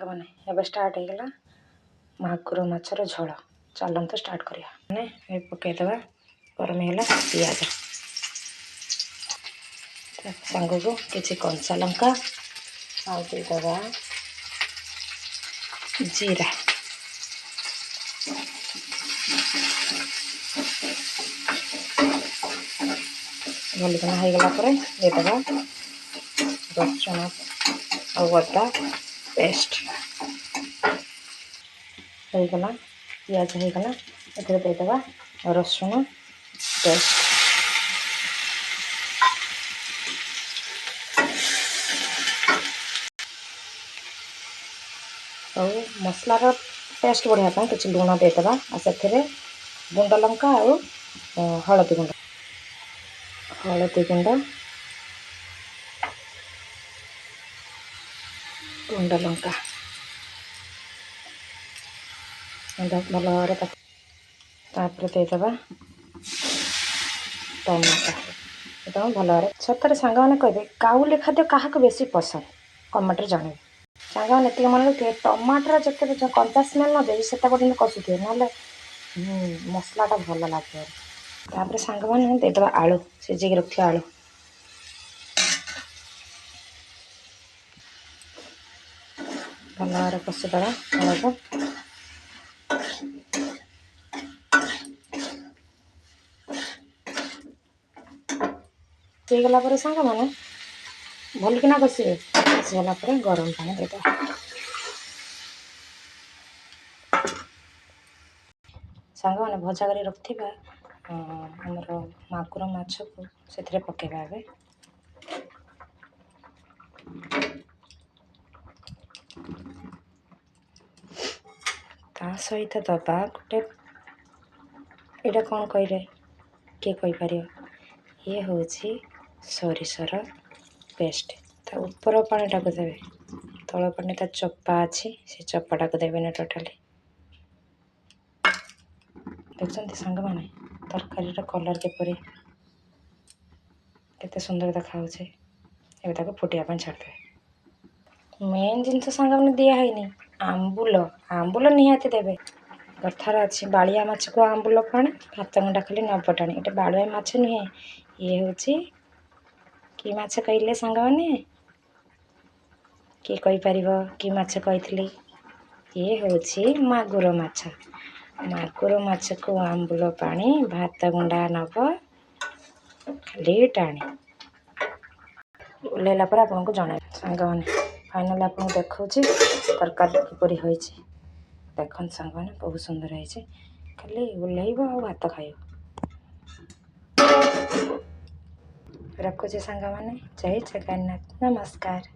ସାଙ୍ଗମାନେ ଏବେ ଷ୍ଟାର୍ଟ ହେଇଗଲା ମାଗୁର ମାଛର ଝୋଳ। ଚାଲନ୍ତୁ ଷ୍ଟାର୍ଟ କରିବା। ମାନେ ଏ ପକାଇଦେବା ଗରମ ହେଇଗଲା ପିଆଜ, ସାଙ୍ଗକୁ କିଛି କଞ୍ଚା ଲଙ୍କା ଆଉ ଦେଇଦେବା ଜିରା, ଭଲକିନା ହେଇଗଲା ପରେ ଦେଇଦେବା ରସୁଣ ଆଉ ଅଦା ପେଷ୍ଟ। ହେଇଗଲା ପିଆଜ ହେଇଗଲା, ଏଥିରେ ଦେଇଦେବା ରସୁଣ ପେଷ୍ଟ। ଆଉ ମସଲାର ଟେଷ୍ଟ ବଢ଼ିବା ପାଇଁ କିଛି ଲୁଣ ଦେଇଦେବା, ଆଉ ସେଥିରେ ଗୁଣ୍ଡ ଲଙ୍କା ଆଉ ହଳଦୀ ଗୁଣ୍ଡ ଗୁଣ୍ଡ ଲଙ୍କା ଭଲ ଭାବରେ ତାପରେ ଦେଇଦେବା ଟମାଟୋ। ଏଇଟା ଭଲ ଭାବରେ ସତରେ ସାଙ୍ଗମାନେ କହିବେ ଗାଉଲି ଖାଦ୍ୟ କାହାକୁ ବେଶୀ ପସନ୍ଦ କମେଣ୍ଟରେ ଜଣାଇବେ। ସାଙ୍ଗମାନେ ଏତିକି ମନେ ରଖିଥିବେ ଟମାଟୋର ଯେତେ କଞ୍ଚା ସ୍ମେଲ୍ ନ ଦେବି ସେତେ ପର୍ଯ୍ୟନ୍ତ କଷୁଥିବେ, ନହେଲେ ମସଲାଟା ଭଲ ଲାଗିବ। ତାପରେ ସାଙ୍ଗମାନେ ଦେଇଦେବା ଆଳୁ, ସିଝେଇକି ରଖିଥିବା ଆଳୁ। ଭଲ ଭାବରେ କଷିଦେବା ଆଳୁକୁ। ହେଇଗଲା ପରେ ସାଙ୍ଗମାନେ ଭଲକିନା କଷିବେ। କଷିଗଲା ପରେ ଗରମ ପାଣି ଦେଇଦେବା। ସାଙ୍ଗମାନେ ଭଜା କରି ରଖିଥିବା ଆମର ମାଗୁର ମାଛକୁ ସେଥିରେ ପକାଇବା ଏବେ। ତା ସହିତ ଦେବା ଗୋଟେ, ଏଇଟା କ'ଣ କହିଲେ କିଏ କହିପାରିବ, ଇଏ ହେଉଛି ସୋରିଷର ପେଷ୍ଟ। ତା ଉପର ପାଣିଟାକୁ ଦେବେ, ତଳ ପାଣି ତା ଚୋପା ଅଛି, ସେ ଚୋପାଟାକୁ ଦେବେନି ଟୋଟାଲି। ଦେଖୁଛନ୍ତି ସାଙ୍ଗମାନେ ତରକାରୀର କଲର୍ କିପରି କେତେ ସୁନ୍ଦର ଦେଖାଯାଉଛି। ଏବେ ତାକୁ ଫୁଟିବା ପାଇଁ ଛାଡ଼ିଦେବେ। ମେନ୍ ଜିନିଷ ସାଙ୍ଗମାନେ ଦିଆ ହେଇନି ଆମ୍ବୁଲ ନିହାତି ଦେବେ। କଥାରେ ଅଛି ବାଳିଆ ମାଛକୁ ଆମ୍ବୁଲ ପାଣି, ଭାତ ଗଣ୍ଡା ଖାଲି ନ ଫଟାଣି। ଏଇଟା ବାଳିଆ ମାଛ ନୁହେଁ, ଇଏ ହେଉଛି କି ମାଛ କହିଲେ ସାଙ୍ଗମାନେ? କିଏ କହିପାରିବ କି ମାଛ କହିଥିଲି? ଇଏ ହେଉଛି ମାଗୁର ମାଛ। ମାଗୁର ମାଛକୁ ଆମ୍ବୁଲ ପାଣି, ଭାତ ଗୁଣ୍ଡା ନେବ ଖାଲି ଟାଣି। ଓହ୍ଲେଇଲା ପରେ ଆପଣଙ୍କୁ ଜଣାଇବି। ସାଙ୍ଗମାନେ ଫାଇନାଲି ଆପଣଙ୍କୁ ଦେଖାଉଛି ତରକାରୀ କିପରି ହୋଇଛି। ଦେଖନ୍ତୁ ସାଙ୍ଗମାନେ ବହୁତ ସୁନ୍ଦର ହେଇଛି। ଖାଲି ଓହ୍ଲେଇବ ଆଉ ଭାତ ଖାଇବ। ରଖୁଛି ସାଙ୍ଗମାନେ, ଜୟ ଜଗନ୍ନାଥ, ନମସ୍କାର।